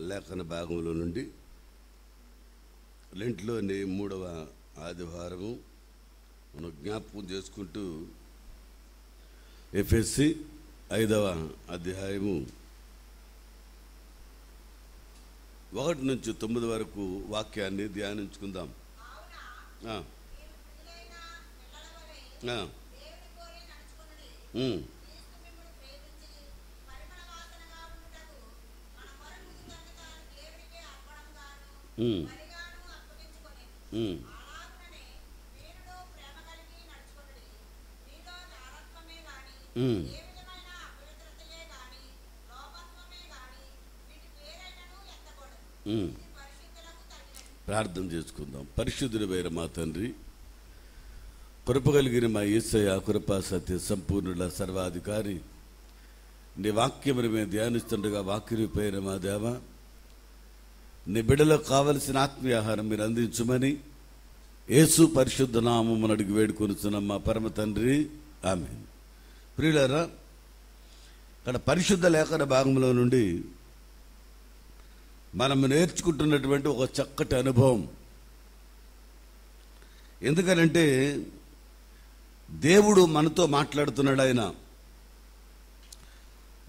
లేఖన భాగంలో నుండి లెంట్లోని 3వ ఆదివారము మనం జ్ఞాపకం చేసుకుంటూ ఎఫెసీ 5వ అధ్యాయము 1 నుంచి 9 వరకు వాక్యాన్ని ధ్యానించుకుందాం. ప్రార్థన చేసుకుందాం. పరిశుద్ధుడైన మా తండ్రి, కృప కలిగిన మా యేసయ్య, కృపా సత్య సంపూర్ణుల సర్వాధికారి, నీ వాక్యమును మేము ధ్యానిస్తుండగా వాక్యరూపైన మా దేవ, నీ బిడ్డలకు కావలసిన ఆత్మీయ ఆహారం మీరు అందించమని యేసు పరిశుద్ధ నామమును అడిగి వేడుకొనుచున్నాం మా పరమ తండ్రి, ఆమేన్. ప్రియులారా, ఇక్కడ పరిశుద్ధ లేఖన భాగంలో నుండి మనం నేర్చుకుంటున్నటువంటి ఒక చక్కటి అనుభవం. ఎందుకనంటే దేవుడు మనతో మాట్లాడుతున్నాడు. ఆయన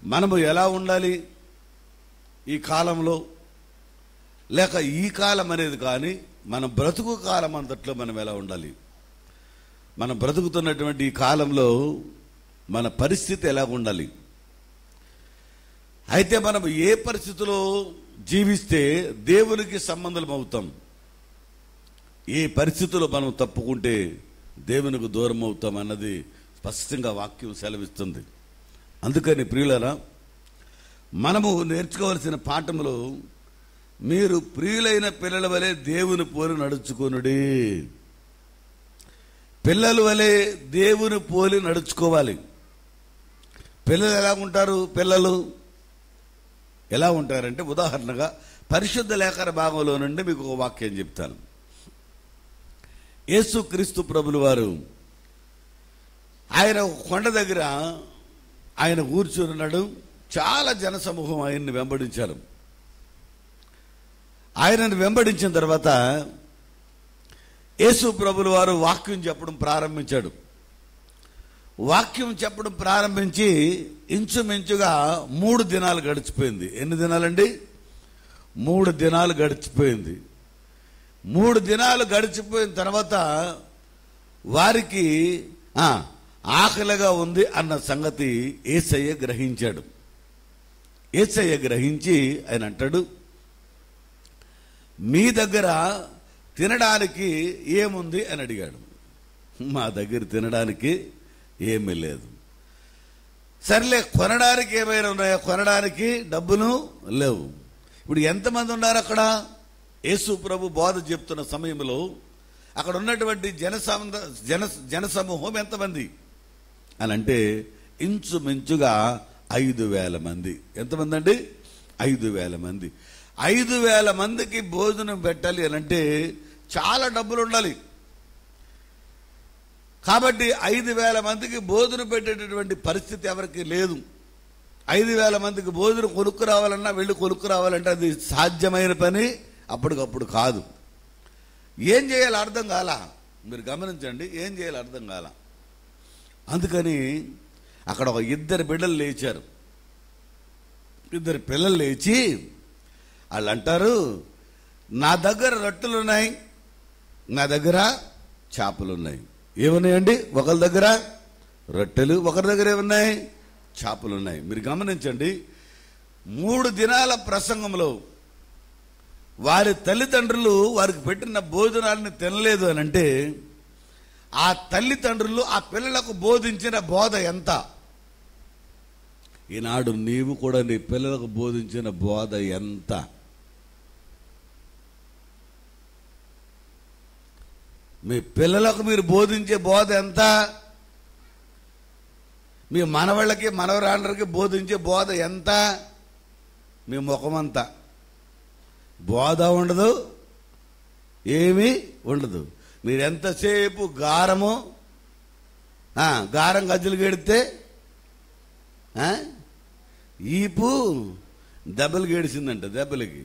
మనము ఎలా ఉండాలి ఈ కాలంలో, లేక ఈ కాలం అనేది కానీ మన బ్రతుకు కాలం అంతట్లో మనం ఎలా ఉండాలి, మనం బ్రతుకుతున్నటువంటి ఈ కాలంలో మన పరిస్థితి ఎలా ఉండాలి. అయితే మనం ఏ పరిస్థితిలో జీవిస్తే దేవునికి సంబంధం అవుతాం, ఏ పరిస్థితుల్లో మనం తప్పుకుంటే దేవునికి దూరం అవుతాం అన్నది స్పష్టంగా వాక్యం సెలవిస్తుంది. అందుకని ప్రియులారా, మనము నేర్చుకోవాల్సిన పాఠంలో మీరు ప్రియులైన పిల్లల వలె దేవుని పోలి నడుచుకొనుడి. పిల్లల వలె దేవుని పోలి నడుచుకోవాలి. పిల్లలు ఎలా ఉంటారు? పిల్లలు ఎలా ఉంటారంటే, ఉదాహరణగా పరిశుద్ధ లేఖన భాగంలో నుండి మీకు ఒక వాక్యం చెప్తాను. యేసుక్రీస్తు ప్రభులు వారు ఆయన కొండ దగ్గర ఆయన కూర్చుని ఉన్నాడు. చాలా జనసమూహం ఆయన్ని వెంబడించారు. ఆయనను వెంబడించిన తర్వాత యేసు ప్రభుల వారు వాక్యం చెప్పడం ప్రారంభించాడు. వాక్యం చెప్పడం ప్రారంభించి ఇంచుమించుగా 3 దినాలు గడిచిపోయింది. ఎన్ని దినాలండి? 3 దినాలు గడిచిపోయింది. 3 దినాలు గడిచిపోయిన తర్వాత వారికి ఆకలిగా ఉంది అన్న సంగతి యేసయ్య గ్రహించాడు. యేసయ్య గ్రహించి ఆయన అంటాడు, మీ దగ్గర తినడానికి ఏముంది అని అడిగాడు. మా దగ్గర తినడానికి ఏమీ లేదు. సర్లే, కొనడానికి ఏమైనా ఉన్నాయా? కొనడానికి డబ్బులు లేవు. ఇప్పుడు ఎంతమంది ఉన్నారు అక్కడ? యేసు ప్రభు బోధ చెప్తున్న సమయంలో అక్కడ ఉన్నటువంటి జనసమూహం ఎంతమంది అని అంటే ఇంచుమించుగా 5,000 మంది. ఎంతమంది అండి? 5,000 మంది. 5,000 మందికి భోజనం పెట్టాలి అని అంటే చాలా డబ్బులు ఉండాలి. కాబట్టి 5,000 మందికి భోజనం పెట్టేటటువంటి పరిస్థితి ఎవరికి లేదు. 5,000 మందికి భోజనం కొనుక్కు రావాలన్నా, వెళ్ళి కొనుక్కు రావాలంటే అది సాధ్యమైన పని అప్పటికప్పుడు కాదు. ఏం చేయాలో అర్థం కాల. మీరు గమనించండి, ఏం చేయాలో అర్థం కాల. అందుకని అక్కడ ఒక 2 బిడ్డలు లేచారు. 2 పిల్లలు లేచి వాళ్ళు అంటారు, నా దగ్గర రొట్టెలున్నాయి, నా దగ్గర చేపలున్నాయి. ఏమున్నాయండి? ఒకరి దగ్గర రొట్టెలు, ఒకరి దగ్గర ఏమున్నాయి? చేపలు ఉన్నాయి. మీరు గమనించండి, 3 దినాల ప్రసంగంలో వారి తల్లిదండ్రులు వారికి పెట్టిన భోజనాలను తినలేదు అని అంటే ఆ తల్లిదండ్రులు ఆ పిల్లలకు బోధించిన బోధ ఎంత? ఈనాడు నీవు కూడా నీ పిల్లలకు బోధించిన బోధ ఎంత? మీ పిల్లలకు మీరు బోధించే బోధ ఎంత? మీ మనవాళ్ళకి మనవరాళ్ళకి బోధించే బోధ ఎంత? మీ ముఖమంతా బోధ ఉండదు, ఏమీ ఉండదు. మీరెంతసేపు గారం గజ్జలు గెడితే ఈపు దెబ్బలకి ఏడిసిందంట, దెబ్బలకి.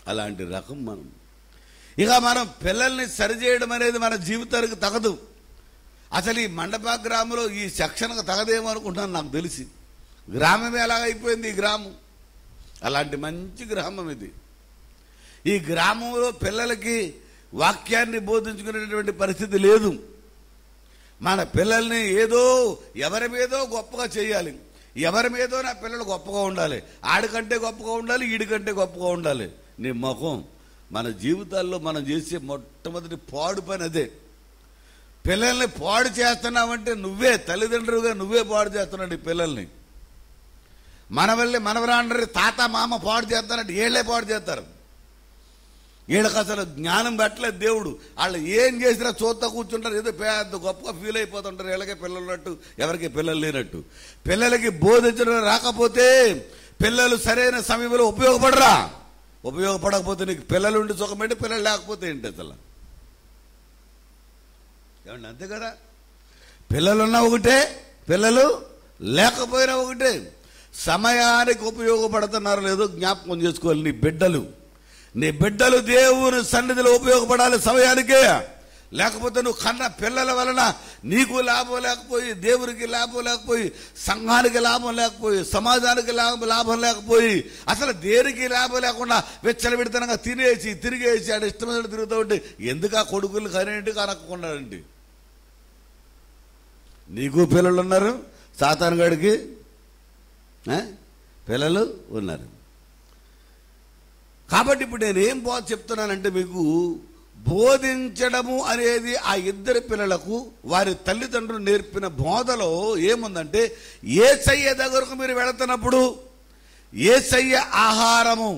అలాంటి రకం మనం. ఇక మనం పిల్లల్ని సరిచేయడం అనేది మన జీవితానికి తగదు. అసలు ఈ మండప గ్రామంలో ఈ సెక్షన్కి తగదేమో అనుకుంటున్నాను. నాకు తెలిసి గ్రామమే ఎలాగైపోయింది ఈ గ్రామం. అలాంటి మంచి గ్రామం ఇది. ఈ గ్రామంలో పిల్లలకి వాక్యాన్ని బోధించుకునేటువంటి పరిస్థితి లేదు. మన పిల్లల్ని ఏదో ఎవరి మీదో గొప్పగా చేయాలి, ఎవరి మీదో నా పిల్లలు గొప్పగా ఉండాలి, ఆడికంటే గొప్పగా ఉండాలి, ఈడికంటే గొప్పగా ఉండాలి. నీ ముఖం. మన జీవితాల్లో మనం చేసే మొట్టమొదటి పాడు పని అదే. పిల్లల్ని పాడు చేస్తున్నావంటే నువ్వే తల్లిదండ్రులుగా నువ్వే పాడు చేస్తున్నాడు ఈ పిల్లల్ని. మన వల్లే మనవరాండ్రి తాత మామ పాడు చేస్తానంటే వీళ్ళే పాడు చేస్తారు. వీళ్ళకి అసలు జ్ఞానం పెట్టలేదు దేవుడు. వాళ్ళు ఏం చేసినా చూస్తా కూర్చుంటారు, ఏదో పెద్ద గొప్పగా ఫీల్ అయిపోతుంటారు. వీళ్ళకే పిల్లలు ఉన్నట్టు, ఎవరికి పిల్లలు లేనట్టు. పిల్లలకి బోధించడం రాకపోతే పిల్లలు సరైన సమయంలో ఉపయోగపడరా. ఉపయోగపడకపోతే నీకు పిల్లలు ఉండి సుఖమేంటి, పిల్లలు లేకపోతే ఏంటి అసలు? ఏమండి, అంతే కదా. పిల్లలున్నా ఒకటే, పిల్లలు లేకపోయినా ఒకటే. సమయానికి ఉపయోగపడుతున్నారు లేదో జ్ఞాపకం చేసుకోవాలి. నీ బిడ్డలు దేవుని సన్నిధిలో ఉపయోగపడాలి సమయానికే. లేకపోతే నువ్వు కన్న పిల్లల వలన నీకు లాభం లేకపోయి, దేవునికి లాభం లేకపోయి, సంఘానికి లాభం లేకపోయి, సమాజానికి లాభం లేకపోయి, అసలు దేనికి లాభం లేకుండా విచ్చలవిడితనంగా తిరిగేసి ఆడ ఇష్టమైన తిరుగుతూ ఉంటే ఎందుకు ఆ కొడుకులు కనేంటి కనకుండా అండి. నీకు పిల్లలు ఉన్నారు, సాతానుగాడికి పిల్లలు ఉన్నారు. కాబట్టి ఇప్పుడు నేనేం చెప్తున్నానంటే, మీకు బోధించడము అనేది ఆ ఇద్దరు పిల్లలకు వారి తల్లిదండ్రులు నేర్పిన బోధలో ఏముందంటే, యేసయ్య దగ్గరకు మీరు వెళుతున్నప్పుడు యేసయ్య ఆహారము,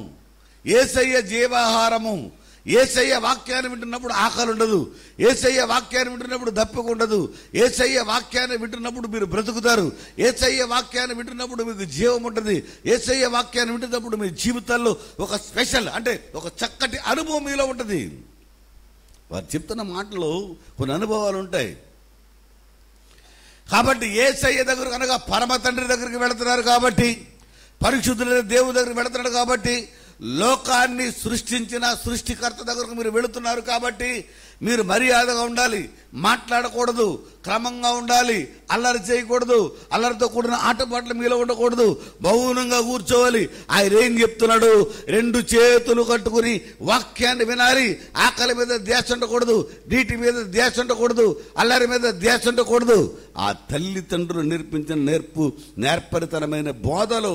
యేసయ్య జీవాహారము, యేసయ్య వాక్యాన్ని వింటున్నప్పుడు ఆకలి ఉండదు, యేసయ్య వాక్యాన్ని వింటున్నప్పుడు దప్పిక ఉండదు, యేసయ్య వాక్యాన్ని వింటున్నప్పుడు మీరు బ్రతుకుతారు, యేసయ్య వాక్యాన్ని వింటున్నప్పుడు మీకు జీవం ఉంటుంది, యేసయ్య వాక్యాన్ని వింటున్నప్పుడు మీ జీవితాల్లో ఒక స్పెషల్, అంటే ఒక చక్కటి అనుభవం మీలో ఉంటుంది. వారు చెప్తున్న మాటలు కొన్ని అనుభవాలు ఉంటాయి. కాబట్టి యేసయ్య దగ్గరకు అనగా పరమ తండ్రి దగ్గరికి వెళుతున్నారు కాబట్టి, పరిశుద్ధులైన దేవుని దగ్గరికి వెళుతున్నాడు కాబట్టి, లోకాన్ని సృష్టించిన సృష్టికర్త దగ్గరకు మీరు వెళుతున్నారు కాబట్టి మీరు మర్యాదగా ఉండాలి, మాట్లాడకూడదు, క్రమంగా ఉండాలి, అల్లరి చేయకూడదు, అల్లరితో కూడిన ఆటపాటలు మీలో ఉండకూడదు, మౌనంగా కూర్చోవాలి. ఆయన ఏం చెప్తున్నాడు? 2 చేతులు కట్టుకుని వాక్యాన్ని వినాలి. ఆకలి మీద ధ్యాస ఉండకూడదు, నీటి మీద ధ్యాస ఉండకూడదు, అల్లరి మీద ధ్యాస ఉండకూడదు. ఆ తల్లిదండ్రులు నేర్పించిన నేర్పరితనమైన బోధలు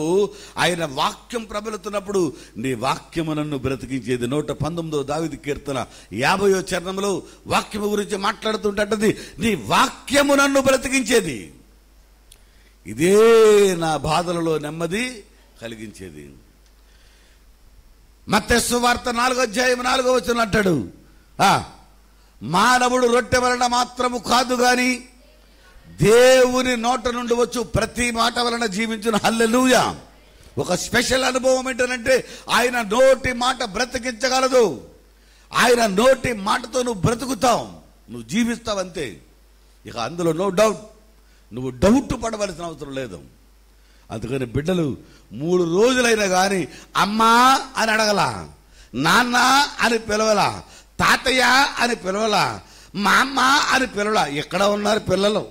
ఆయన వాక్యం ప్రబలుతున్నప్పుడు నీ వాక్యము నన్ను బ్రతికించేది. 119వ దావీదు కీర్తన 50వ చరణంలో వాక్యము గురించి మాట్లాడుతుంటది, నీ వాక్యము నన్ను బ్రతికించేది, ఇదే నా బాధలలో నెమ్మది కలిగించేది. మత్తయి సువార్త 4వ అధ్యాయం 4వ వచనం అంటాడు, మానవుడు రొట్టె వలన మాత్రము కాదు గాని దేవుని నోట నుండి వచ్చు ప్రతి మాట వలన జీవించిన. హల్లెలూయా. ఒక స్పెషల్ అనుభవం ఏంటంటే ఆయన నోటి మాట బ్రతికించగలదు. ఆయన నోటి మాటతో నువ్వు బ్రతుకుతావు, నువ్వు జీవిస్తావు, అంతే. ఇక అందులో నో డౌట్, నువ్వు డౌట్ పడవలసిన అవసరం లేదు. అందుకని బిడ్డలు 3 రోజులైనా కానీ అమ్మా అని అడగలా, నాన్న అని పిలవలా, తాతయ్య అని పిలవలా, మా అమ్మ అని పిలవలా. ఎక్కడ ఉన్నారు పిల్లలు?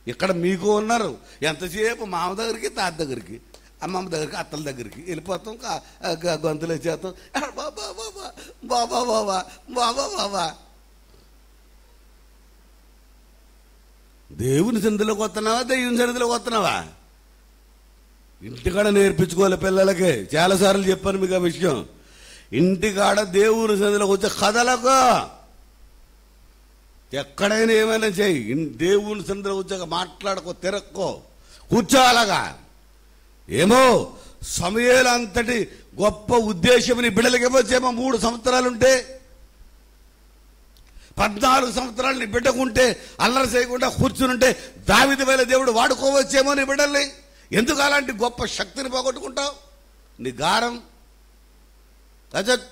ఇక్కడ మీకు ఉన్నారు. ఎంతసేపు మామ దగ్గరికి, తాత దగ్గరికి, అమ్మమ్మ దగ్గరికి, అత్తల దగ్గరికి వెళ్ళిపోతాం, గొంతులు చేస్తాం, బాబా బాబా బాబా బాబా బాబా బాబా. దేవుని సన్నిధిలోకి వస్తున్నావా, దేవుని సన్నిధిలోకి వస్తున్నావా? ఇంటికాడ నేర్పించుకోవాలి పిల్లలకి. చాలాసార్లు చెప్పాను మీకు ఆ విషయం. ఇంటికాడ దేవుని సన్నిధిలోకి వచ్చే కథలకు ఎక్కడైనా ఏమైనా చేయి, దేవుని సన్నిధిలో వచ్చాక మాట్లాడుకో, తిరక్కో, కూర్చో. అలాగా ఏమో సమూయేలు అంతటి గొప్ప ఉద్దేశం నీ బిడ్డలకి ఇవ్వచ్చేమో. 3 సంవత్సరాలుంటే, 14 సంవత్సరాలు నీ బిడ్డకుంటే, అల్లరి చేయకుండా కూర్చునుంటే దావీదు వలె దేవుడు వాడుకోవచ్చేమో నీ బిడ్డల్ని. ఎందుకు అలాంటి గొప్ప శక్తిని పోగొట్టుకుంటావు? నీ గారం రజత్.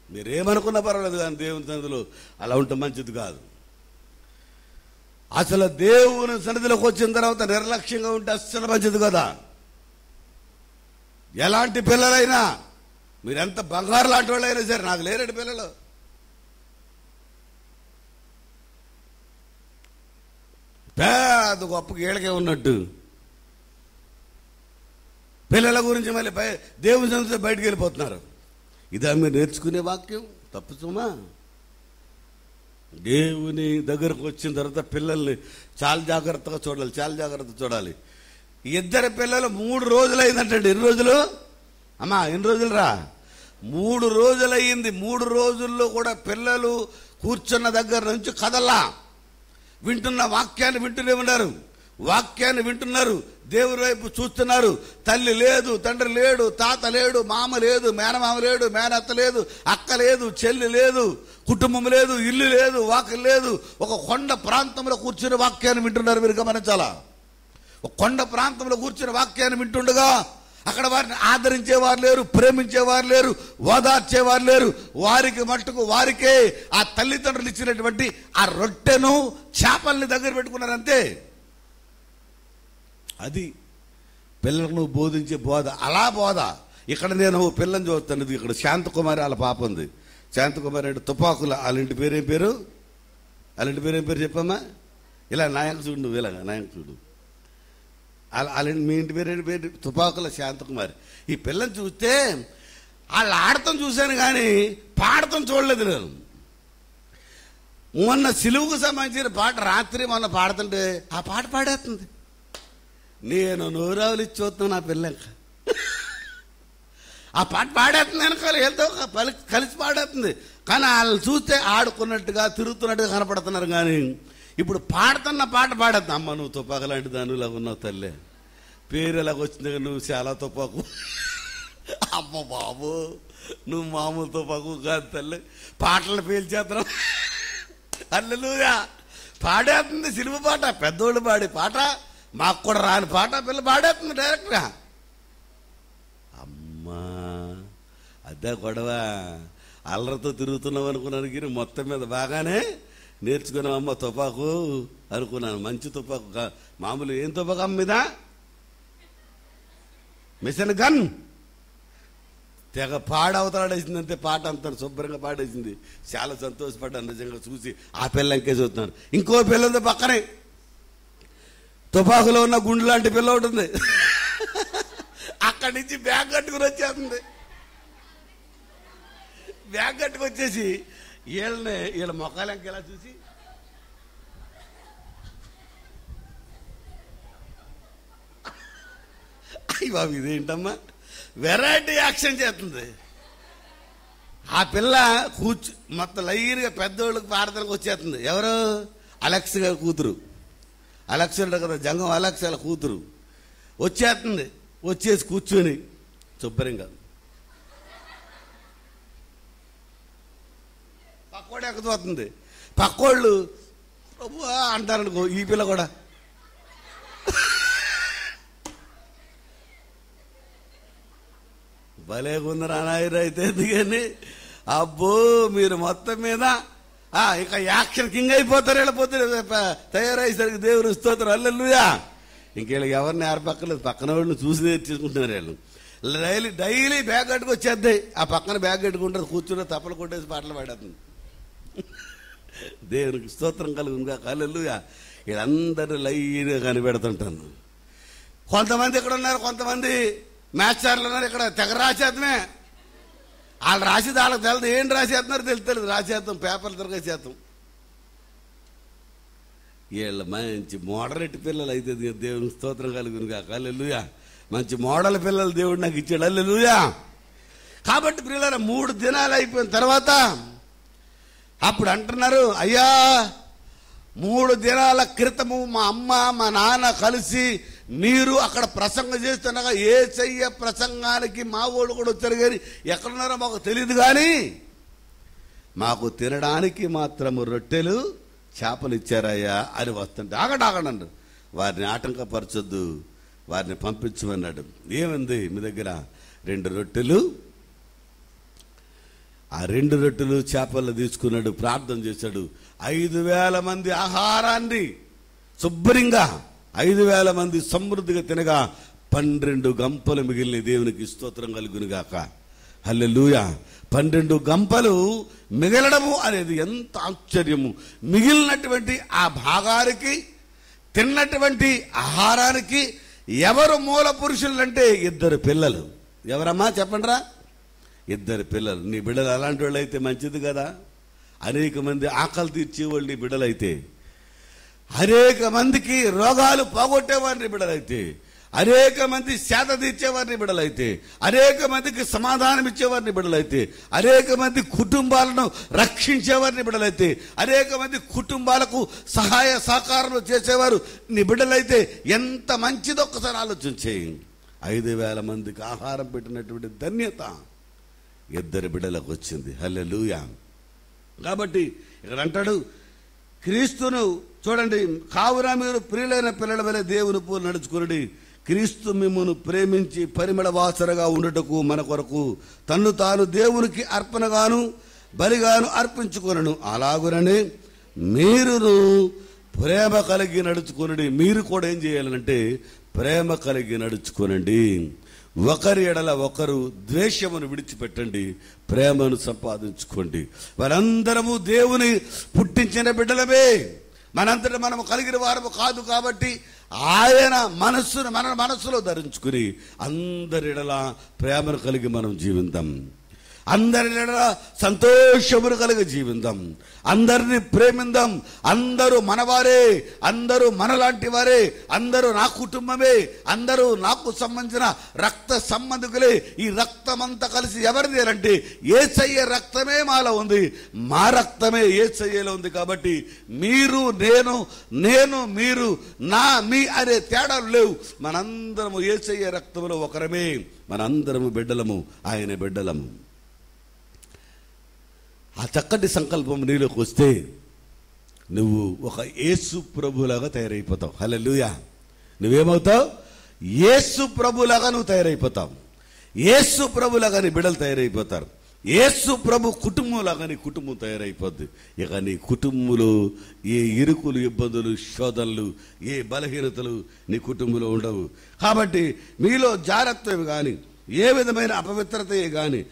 మీరేమనుకున్నా పర్వాలేదు కానీ దేవుని సన్నిధిలో అలా ఉంటే మంచిది కాదు. అసలు దేవుని సన్నిధిలోకి వచ్చిన తర్వాత నిర్లక్ష్యంగా ఉంటే అస్సలు మంచిది కదా. ఎలాంటి పిల్లలైనా, మీరెంత బంగారు లాంటి వాళ్ళైనా సరే, నాకు లేరండి పిల్లలు. పెద్ద గొప్ప గీళ్ళకే ఉన్నట్టు పిల్లల గురించి మళ్ళీ దేవుని సంగతి బయటకు వెళ్ళిపోతున్నారు. ఇదా మీరు నేర్చుకునే వాక్యం? తప్పు సుమా. దేవుని దగ్గరకు వచ్చిన తర్వాత పిల్లల్ని చాలా జాగ్రత్తగా చూడాలి, చాలా జాగ్రత్తగా చూడాలి. ఇద్దరు పిల్లలు 3 రోజులు అయిందంటండి. ఎన్ని రోజులు అమ్మా? ఎన్ని రోజులు రా? 3 రోజులు అయింది. 3 రోజుల్లో కూడా పిల్లలు కూర్చున్న దగ్గర నుంచి కదల్లా. వింటున్న వాక్యాన్ని వింటూనే ఉన్నారు, వాక్యాన్ని వింటున్నారు, దేవుని వైపు చూస్తున్నారు. తల్లి లేదు, తండ్రి లేడు, తాత లేడు, మామ లేదు, మేనమామ లేడు, మేనత్త లేదు, అక్క లేదు, చెల్లి లేదు, కుటుంబం లేదు, ఇల్లు లేదు, వాకిలు లేదు. ఒక కొండ ప్రాంతంలో కూర్చుని వాక్యాన్ని వింటున్నారు. మీరు గమనించాలా? ఒక కొండ ప్రాంతంలో కూర్చుని వాక్యాన్ని వింటుండగా అక్కడ వారిని ఆదరించేవారు లేరు, ప్రేమించేవారు లేరు, ఓదార్చేవారు లేరు. వారికి మట్టుకు వారికే ఆ తల్లిదండ్రులు ఇచ్చినటువంటి ఆ రొట్టెను చేపల్ని దగ్గర పెట్టుకున్నారంతే. అది పిల్లలకు నువ్వు బోధించే బోధ. అలా బోధ. ఇక్కడ నేను పిల్లని చూస్తాను. ఇది ఇక్కడ శాంతకుమారి వాళ్ళ పాప ఉంది. శాంతకుమారి అంటే తుపాకుల వాళ్ళ పేరేం పేరు? వాళ్ళ పేరేం పేరు చెప్పమ్మా? ఇలా నాయకు చూడు, నువ్వు ఇలాగా నాయకు చూడు. వాళ్ళ మీ ఇంటి పేరు తుపాకుల శాంతకుమారి. ఈ పిల్లని చూస్తే వాళ్ళు ఆడటం చూశాను కానీ పాడటం చూడలేదు నేను. మొన్న సిలువుకు సంబంధించిన పాట రాత్రి మొన్న పాడుతుంటే ఆ పాట పాడేస్తుంది. నేను నోరావులు ఇచ్చి చూస్తున్నాను నా పిల్లక. ఆ పాట పాడేస్తుంది, వెనకాల వెళ్తే కలిసి పాడేస్తుంది. కానీ వాళ్ళని చూస్తే ఆడుకున్నట్టుగా తిరుగుతున్నట్టుగా కనపడుతున్నారు. కానీ ఇప్పుడు పాడుతున్న పాట పాడేద్దాం. అమ్మ నువ్వు తుపాకు లాంటి దానిలాగా ఉన్నావు తల్లి, పేరు ఎలాగ వచ్చింది, నువ్వు చాలా తుపాకు. అమ్మ బాబు నువ్వు మామూలు తుపాకు కాదు తల్లి, పాటలు పేల్చేస్తున్నావు. హల్లెలూయా. పాడేస్తుంది సిలువ పాట, పెద్దోళ్ళు పాడే పాట, మాకు కూడా రాని పాట పిల్ల పాడేస్తుంది డైరెక్ట్గా. అమ్మా అదే గొడవ. అల్లరితో తిరుగుతున్నావు అనుకున్నాను కానీ మొత్తం మీద బాగానే నేర్చుకున్నామమ్మ తుపాకు అనుకున్నాను. మంచి తుపాకు, మామూలు ఏం తుపాకు అమ్మ మీద? Machine gun. తెగ పాడవతలాడేసింది అంతే. పాట అంతా శుభ్రంగా పాడేసింది. చాలా సంతోషపడ్డాను నిజంగా చూసి. ఆ పిల్ల ఇంకే చూస్తున్నాను. ఇంకో పిల్ల ఉంది పక్కనే, తుపాకులో ఉన్న గుండు లాంటి పిల్ల ఉంటుంది. అక్కడి నుంచి బ్యాగ్ కట్టుకుని వచ్చేస్తుంది. బ్యాగ్ కట్టుకు వచ్చేసి వీళ్ళ మొక్కలు ఇంకెలా చూసి అయ్యి బాబు ఇదేంటమ్మా వెరైటీ యాక్షన్ చేస్తుంది. ఆ పిల్ల మొత్తం లైన్గా పెద్దోళ్ళకి ప్రార్థనకు వచ్చేస్తుంది. ఎవరు? అలెక్స్ గారి కూతురు. అలెక్స్ ఉంటారు కదా, జంగం అలెక్స్ వాళ్ళ కూతురు వచ్చేస్తుంది. వచ్చేసి కూర్చొని శుభ్రంగా పక్కోడు ఎక్కపోతుంది. పక్కోళ్ళు అంటారనుకో, ఈ పిల్ల కూడా భలే కొందరు అనాయరు అయితే. ఎందుకని అబ్బో మీరు మొత్తం మీద ఇక యాక్షన్ కింగ్ అయిపోతారు. వెళ్ళిపోతారు తయారయ్యేసరికి దేవుడు స్తోత్రం హల్లెలూయా. ఇంకేళ్ళకి ఎవరిని ఏర్పక్కలేదు, పక్కన వాళ్ళని చూసి నేర్చుకుంటున్నారు వీళ్ళు. డైలీ బ్యాగ్ కట్టుకు వచ్చేద్దాయి. ఆ పక్కన బ్యాగ్ కట్టుకుంటారు, కూర్చుని తప్పలు కొట్టేసి పాటలు పాడేస్తుంది. దేవునికి స్తోత్రం కలుగునుగా హల్లెలూయా. వీళ్ళందరూ లైన్గా కనిపెడుతుంటాను. కొంతమంది ఇక్కడ ఉన్నారు, కొంతమంది మ్యాథ్సార్లు ఉన్నారు. ఇక్కడ తెగ రాసేద్దమే. వాళ్ళు రాసేది వాళ్ళకి తెలదు. ఏం రాసేస్తున్నారు తెలుస్తుంది. రాసేద్దాం, పేపర్లు తిరగేసేద్దాం. వీళ్ళ మంచి మోడరేట్ పిల్లలు అయితే దేవునికి స్తోత్రం కలుగునుగా హల్లెలూయా. మంచి మోడల్ పిల్లలు దేవుడు నాకు ఇచ్చాడు హల్లెలూయా. కాబట్టి పిల్లల 3 దినాలు అయిపోయిన తర్వాత అప్పుడు అంటున్నారు, అయ్యా 3 దినాల క్రితము మా అమ్మ మా నాన్న కలిసి మీరు అక్కడ ప్రసంగం చేస్తుండగా యేసయ్య ప్రసంగానికి మా వాళ్ళు కూడా వచ్చారు కానీ ఎక్కడున్నారో మాకు తెలియదు, కానీ మాకు తినడానికి మాత్రము రొట్టెలు చేపలు ఇచ్చారయ్యా అని వస్తుంటే ఆగండి వారిని ఆటంకపరచొద్దు, వారిని పంపించమన్నాడు. ఏముంది మీ దగ్గర? 2 రొట్టెలు. ఆ 2 రొట్టెలు చేపలు తీసుకున్నాడు, ప్రార్థన చేశాడు. 5,000 మంది ఆహారాన్ని శుభ్రంగా 5,000 మంది సమృద్ధిగా తినగా 12 గంపలు మిగిలిన దేవునికి స్తోత్రం కలుగునుగాక. హల్లెలూయా. 12 గంపలు మిగలడము అనేది ఎంత ఆశ్చర్యము. మిగిలినటువంటి ఆ భాగానికి, తిన్నటువంటి ఆహారానికి ఎవరు మూల పురుషులు అంటే 2 పిల్లలు. ఎవరమ్మా చెప్పండిరా? 2 పిల్లలు. నీ బిడ్డలు అలాంటి వాళ్ళు అయితే మంచిది కదా. అనేక మంది ఆకలి తీర్చేవాళ్ళు నీ బిడ్డలైతే, అనేక మందికి రోగాలు పోగొట్టేవారిని బిడ్డలైతే, అనేక మంది సేద తీర్చేవారిని బిడ్డలైతే, అనేక మందికి సమాధానం ఇచ్చేవారిని బిడ్డలైతే, అనేక మంది కుటుంబాలను రక్షించేవారిని బిడ్డలైతే, అనేక మంది కుటుంబాలకు సహాయ సహకారాలు చేసేవారు నీ బిడ్డలైతే ఎంత మంచిదో ఒక్కసారి ఆలోచించే. 5,000 మందికి ఆహారం పెట్టినటువంటి ధన్యత 2 బిడ్డలకు వచ్చింది. హల్లెలూయా. కాబట్టి ఇక్కడ అంటాడు, క్రీస్తును చూడండి, కావున మీరు ప్రియులైన పిల్లల వలె దేవుని పోలు నడుచుకుని, క్రీస్తు మిమ్మును ప్రేమించి పరిమళ వాసనగా ఉండుటకు మన కొరకు తన్ను తాను దేవునికి అర్పణగాను బలిగాను అర్పించుకొనను. అలాగుననే మీరును ప్రేమ కలిగి నడుచుకునండి. మీరు కూడా ఏం చేయాలంటే ప్రేమ కలిగి నడుచుకోనండి. ఒకరి ఎడల ఒకరు ద్వేషమును విడిచిపెట్టండి, ప్రేమను సంపాదించుకోండి. వారందరము దేవుని పుట్టించిన బిడ్డలమే, మనంతటా మనము కలిగిన వారము కాదు. కాబట్టి ఆయన మనస్సును మన మనస్సులో ధరించుకుని అందరిడల ప్రేమను కలిగి మనం జీవిద్దాం. అందరిడల సంతోషమును కలిగి జీవిద్దాం. అందరిని ప్రేమిద్దాం. అందరూ మనవారే, అందరూ మనలాంటి వారే, అందరూ నా కుటుంబమే, అందరూ నాకు సంబంధించిన రక్త సంబంధికులే. ఈ రక్తమంతా కలిసి ఎవరిది అంటే యేసయ్య రక్తమే మాలో ఉంది, మా రక్తమే యేసయ్యలో ఉంది. కాబట్టి మీరు, నేను మీరు, నా మీ అనే తేడాలు లేవు. మనందరము యేసయ్య రక్తంలో ఒకరమే. మనందరము బిడ్డలము, ఆయన బిడ్డలము. ఆ చక్కటి సంకల్పం నీలోకి వస్తే నువ్వు ఒక యేసు ప్రభులాగా తయారైపోతావు. హల్లెలూయా. నువ్వేమవుతావు? యేసు ప్రభులాగా నువ్వు తయారైపోతావు. యేసు ప్రభులాగా నీ బిడ్డలు తయారైపోతారు. యేసు ప్రభు కుటుంబంలాగా నీ కుటుంబం తయారైపోద్ది. ఇక నీ కుటుంబంలో ఏ ఇరుకులు, ఇబ్బందులు, శోధనలు, ఏ బలహీనతలు నీ కుటుంబంలో ఉండవు. కాబట్టి మీలో జాగ్రత్తమే కానీ, ఏ విధమైన అపవిత్రతే కానీ,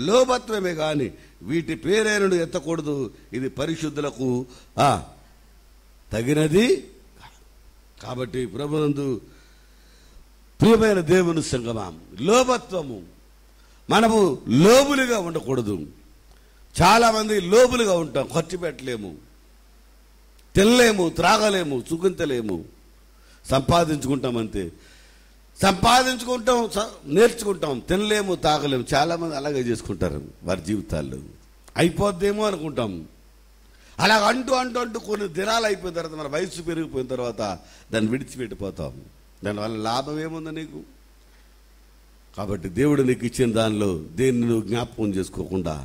లోభత్వమే కానీ వీటి పేరేను ఎత్తకూడదు. ఇది పరిశుద్ధులకు తగినది. కాబట్టి ప్రభునందు ప్రియమైన దేవుని సంగమా, లోభత్వము, మనము లోబులుగా ఉండకూడదు. చాలా మంది లోబులుగా ఉంటాం. ఖర్చు పెట్టలేము, తినలేము, త్రాగలేము, సుఖించలేము, సంపాదించుకుంటాం అంతే. సంపాదించుకుంటాం, నేర్చుకుంటాం, తినలేము, తాగలేము. చాలా మంది అలాగే చేసుకుంటారు వారి జీవితాల్లో. అయిపోద్దేమో అనుకుంటాం. అలా అంటూ కొన్ని దినాలు అయిపోయిన తర్వాత, మన వయసు పెరిగిపోయిన తర్వాత దాన్ని విడిచిపెట్టిపోతాం. దానివల్ల లాభం ఏముంది నీకు? కాబట్టి దేవుడు నీకు ఇచ్చిన దానిలో దేన్ని నువ్వు జ్ఞాపకం చేసుకోకుండా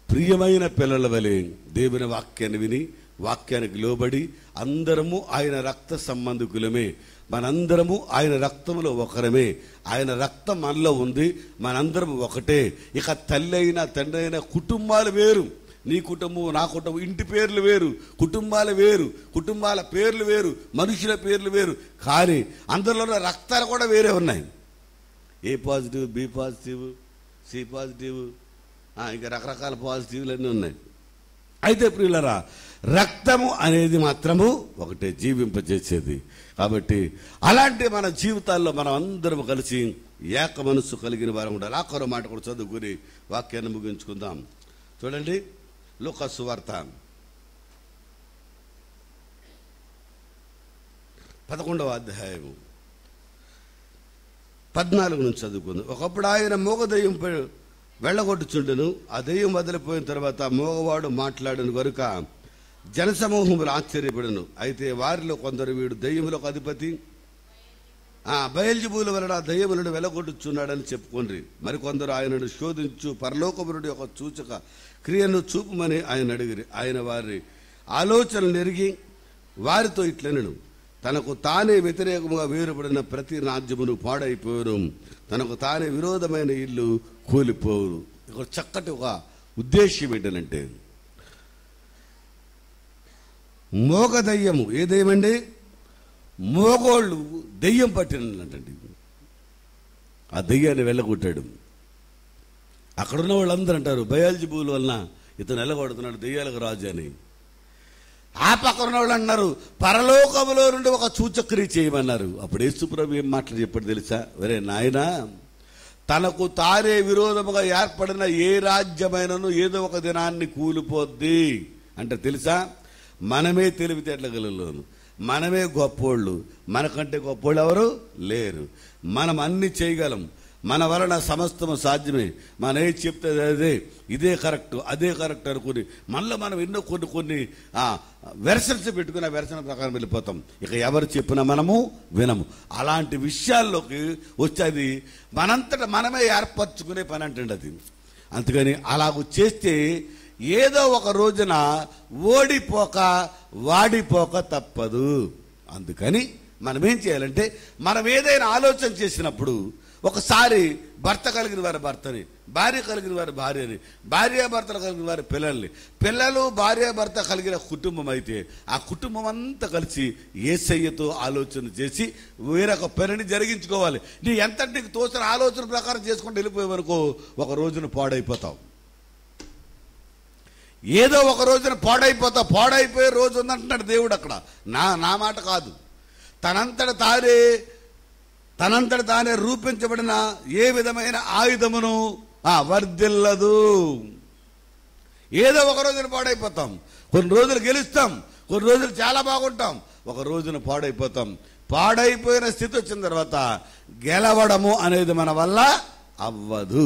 ప్రియమైన పిల్లల వలె దేవుని వాక్యాన్ని విని, వాక్యానికి లోబడి, అందరము ఆయన రక్త సంబంధికులమే, మనందరము ఆయన రక్తంలో ఒకరమే, ఆయన రక్తం మనలో ఉంది, మనందరం ఒకటే. ఇక తల్లి అయినా తండ్రి అయినా కుటుంబాలు వేరు. నీ కుటుంబం, నా కుటుంబం, ఇంటి పేర్లు వేరు, కుటుంబాలు వేరు, కుటుంబాల పేర్లు వేరు, మనుషుల పేర్లు వేరు. కానీ అందరిలో రక్తాలు కూడా వేరే ఉన్నాయి. A positive, B positive, C positive, ఇంకా రకరకాల పాజిటివ్లు అన్నీ ఉన్నాయి. అయితే ప్రియులరా, రక్తము అనేది మాత్రము ఒకటే జీవింపజేసేది. కాబట్టి అలాంటి మన జీవితాల్లో మనం అందరం కలిసి ఏక మనస్సు కలిగిన వారు ఉండాలి. ఆఖరు మాట కూడా చదువుకుని వాక్యాన్ని ముగించుకుందాం. చూడండి, లూకా సువార్త 11వ అధ్యాయము 14 నుంచి చదువుకుందాం. ఒకప్పుడు ఆయన మోగ దెయ్యం వెళ్ళగొట్టుచుండెను. ఆ దెయ్యం వదిలిపోయిన తర్వాత మోగవాడు మాట్లాడిన కనుక జనసమూహములు ఆశ్చర్యపడను. అయితే వారిలో కొందరు, వీడు దెయ్యములకు అధిపతి, బయల్జెబూల వలన దెయ్యములను వెళ్ళగొట్టుచున్నాడని చెప్పుకొండ్రి. మరికొందరు ఆయనను శోధించు పరలోకమునుడి ఒక సూచక క్రియను చూపమని ఆయన అడిగిరి. ఆయన వారి ఆలోచనలు ఎరిగి వారితో ఇట్లనెను, తనకు తానే వ్యతిరేకముగా వేరుపడిన ప్రతి రాజ్యమును పాడైపోరు, తనకు తానే విరోధమైన ఇల్లు కూలిపోరు. ఇక్కడ చక్కటి ఒక ఉద్దేశ్యం ఏంటంటే, మోగ దయ్యము, ఏ దయ్యమండి? మోగోళ్ళు దెయ్యం పట్టినంటండి. ఆ దెయ్యాన్ని వెళ్ళగొట్టాడు. అక్కడున్న వాళ్ళందరూ అంటారు బయల్జెబూల్ వలన ఇతను వెళ్ళగొడుతున్నాడు దెయ్యాలకు రాజు అని. ఆ పక్కన వాళ్ళు అన్నారు పరలోకములో నుండి ఒక సూచక్రియ చేయమన్నారు. అప్పుడు యేసుప్రభు ఏం మాటలు చెప్పాడు తెలుసా? ఒరే నాయనా, తనకు తానే విరోధముగా ఏర్పడిన ఏ రాజ్యమైనను ఏదో ఒక దినాన్ని కూలిపోద్ది అంటే తెలుసా? మనమే తెలివితేటలగలలోను, మనమే గొప్పోళ్ళు, మనకంటే గొప్పోళ్ళు ఎవరు లేరు. మనం అన్ని చేయగలం, మన వలన సమస్తము సాధ్యమే. మనం ఏది చెప్తే అదే, ఇదే కరెక్ట్ అదే కరెక్ట్ అనుకుని మనలో మనం ఎన్నో కొన్ని వెర్షన్స్ పెట్టుకుని ఆ వెర్షన్ ప్రకారం వెళ్ళిపోతాం. ఇక ఎవరు చెప్పినా మనము వినము. అలాంటి విషయాల్లోకి వచ్చేది మనంతటా మనమే ఏర్పరచుకునే పని అంటే అది. అందుకని అలాగూ చేస్తే ఏదో ఒక రోజున ఓడిపోక వాడిపోక తప్పదు. అందుకని మనం ఏం చేయాలంటే, మనం ఏదైనా ఆలోచన చేసినప్పుడు ఒకసారి భర్త కలిగిన వారి భర్తని, భార్య కలిగిన వారి భార్యని, భార్యాభర్తలు కలిగిన వారి పిల్లల్ని, పిల్లలు భార్యాభర్త కలిగిన కుటుంబం అయితే ఆ కుటుంబం అంతా కలిసి యేసయ్యతో ఆలోచన చేసి వేరొక పనిని జరిగించుకోవాలి. నీ ఎంత నీకు తోచిన ఆలోచన ప్రకారం చేసుకుంటూ వెళ్ళిపోయేవనుకో ఒక రోజున పాడైపోతావు. ఏదో ఒక రోజున పాడైపోతావు. పాడైపోయే రోజు ఉందంటున్నాడు దేవుడు అక్కడ. నా మాట కాదు. తనంతట తానే రూపించబడిన ఏ విధమైన ఆయుధమును వర్ధిల్లదు. ఏదో ఒక రోజున పాడైపోతాం. కొన్ని రోజులు గెలుస్తాం, కొన్ని రోజులు చాలా బాగుంటాం, ఒక రోజున పాడైపోతాం. పాడైపోయిన స్థితి వచ్చిన తర్వాత గెలవడము అనేది మన వల్ల అవ్వదు.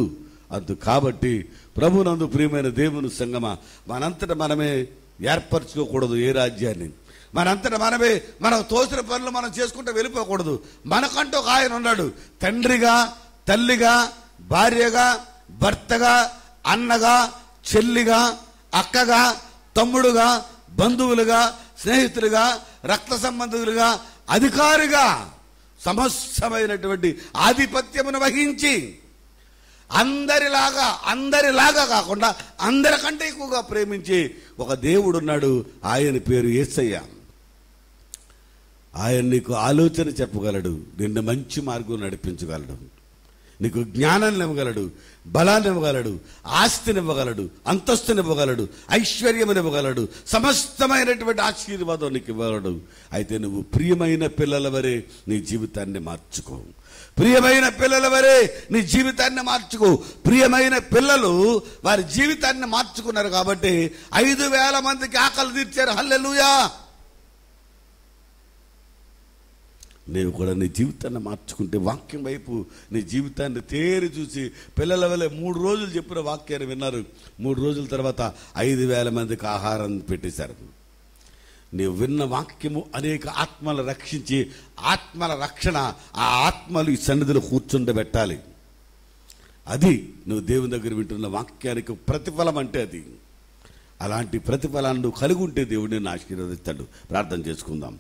కాబట్టి ప్రభునందు ప్రియమైన దేవుని సంగమా, మనంతట మనమే ఏర్పరచుకోకూడదు ఏ రాజ్యాన్ని. మనంతట మనమే మనకు తోసిన పనులు మనం చేసుకుంటూ వెళ్ళిపోకూడదు. మనకంటూ ఒక ఆయన ఉన్నాడు. తండ్రిగా, తల్లిగా, భార్యగా, భర్తగా, అన్నగా, చెల్లిగా, అక్కగా, తమ్ముడుగా, బంధువులుగా, స్నేహితులుగా, రక్త సంబంధికులుగా, అధికారిగా సమస్తమైనటువంటి ఆధిపత్యమును వహించి అందరిలాగా కాకుండా అందరికంటే ఎక్కువగా ప్రేమించి ఒక దేవుడున్నాడు. ఆయన పేరు యేసయ్య. ఆయన నీకు ఆలోచన చెప్పగలడు, నిన్ను మంచి మార్గం నడిపించగలడు, నీకు జ్ఞానాన్ని ఇవ్వగలడు, బలాన్ని ఇవ్వగలడు, ఆస్తిని ఇవ్వగలడు, అంతస్తుని ఇవ్వగలడు, ఐశ్వర్యముని ఇవ్వగలడు, సమస్తమైనటువంటి ఆశీర్వాదం నీకు ఇవ్వగలడు. అయితే నువ్వు ప్రియమైన పిల్లల వరే నీ జీవితాన్ని మార్చుకో. ప్రియమైన పిల్లల వరే నీ జీవితాన్ని మార్చుకో. ప్రియమైన పిల్లలు వారి జీవితాన్ని మార్చుకున్నారు కాబట్టి 5,000 మందికి ఆకలి తీర్చారు. హల్లెలూయా. నీవు కూడా నీ జీవితాన్ని మార్చుకుంటే, వాక్యం వైపు నీ జీవితాన్ని తేరి చూసి, పిల్లల వల్ల 3 రోజులు చెప్పిన వాక్యాన్ని విన్నారు. 3 రోజుల తర్వాత 5,000 మందికి ఆహారం పెట్టేశారు. నీవు విన్న వాక్యము అనేక ఆత్మలు రక్షించి, ఆత్మల రక్షణ, ఆ ఆత్మలు ఈ సన్నిధిలో కూర్చుండబెట్టాలి. అది నువ్వు దేవుని దగ్గర వింటున్న వాక్యానికి ప్రతిఫలం అంటే అది. అలాంటి ప్రతిఫలాన్ని నువ్వు కలిగి ఉంటే దేవుడు నిన్ను ఆశీర్వదిస్తాడు. ప్రార్థన చేసుకుందాం.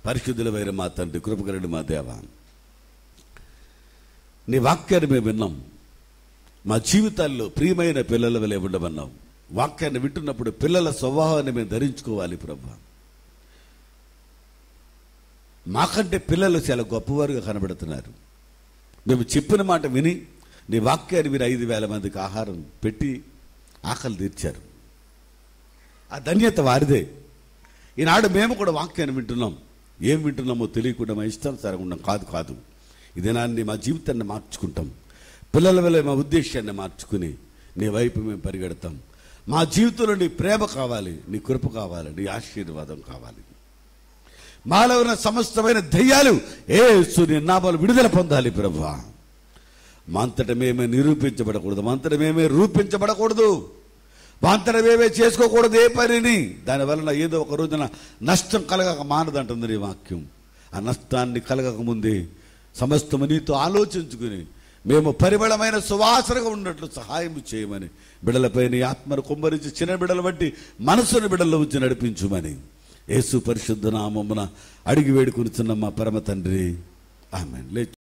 పరిశుద్ధులైన మా తండ్రి, కృపగలడు మా దేవ, నీ వాక్యాన్ని మేము విన్నాం. మా జీవితాల్లో ప్రియమైన పిల్లల వలె ఉండమన్నాం. వాక్యాన్ని వింటున్నప్పుడు పిల్లల స్వభావాన్ని మేము ధరించుకోవాలి ప్రభా. మాకంటే పిల్లలు చాలా గొప్పవారుగా కనబడుతున్నారు. మేము చెప్పిన మాట విని నీ వాక్యాన్ని విని 5,000 మందికి ఆహారం పెట్టి ఆకలి తీర్చారు. ఆ ధన్యత వారిదే. ఈనాడు మేము కూడా వాక్యాన్ని వింటున్నాం. ఏం వింటున్నామో తెలియకుండా మా ఇష్టానుసారంగా ఉన్నాం. కాదు. ఈ దినాన్ని మా జీవితాన్ని మార్చుకుంటాం. పిల్లల వల్ల మా ఉద్దేశాన్ని మార్చుకుని నీ వైపు మేము పరిగెడతాం. మా జీవితంలో నీ ప్రేమ కావాలి, నీ కృప కావాలి, నీ ఆశీర్వాదం కావాలి. మాలో ఉన్న సమస్తమైన దయ్యాలు యేసు నీ నామములో విడుదల పొందాలి ప్రభువా. మా అంతట మేమే నిరూపించబడకూడదు, మా అంతట మేమే రూపించబడకూడదు, మా అంతట మేమే చేసుకోకూడదు ఏ పనిని. దానివలన ఏదో ఒక రోజున నష్టం కలగక మానదంటుంది నీ వాక్యం. ఆ నష్టాన్ని కలగక ముందే సమస్తము నీతో ఆలోచించుకుని మేము పరిమళమైన సువాసనగా ఉన్నట్లు సహాయం చేయమని, బిడలపై నీ ఆత్మను కుమ్మరించి చిన్న బిడల బట్టి మనసును బిడల్లో ఉంచి నడిపించుమని యేసు పరిశుద్ధ నామమున అడిగి వేడుకొనుచున్న మా పరమ తండ్రి, ఆమేన్.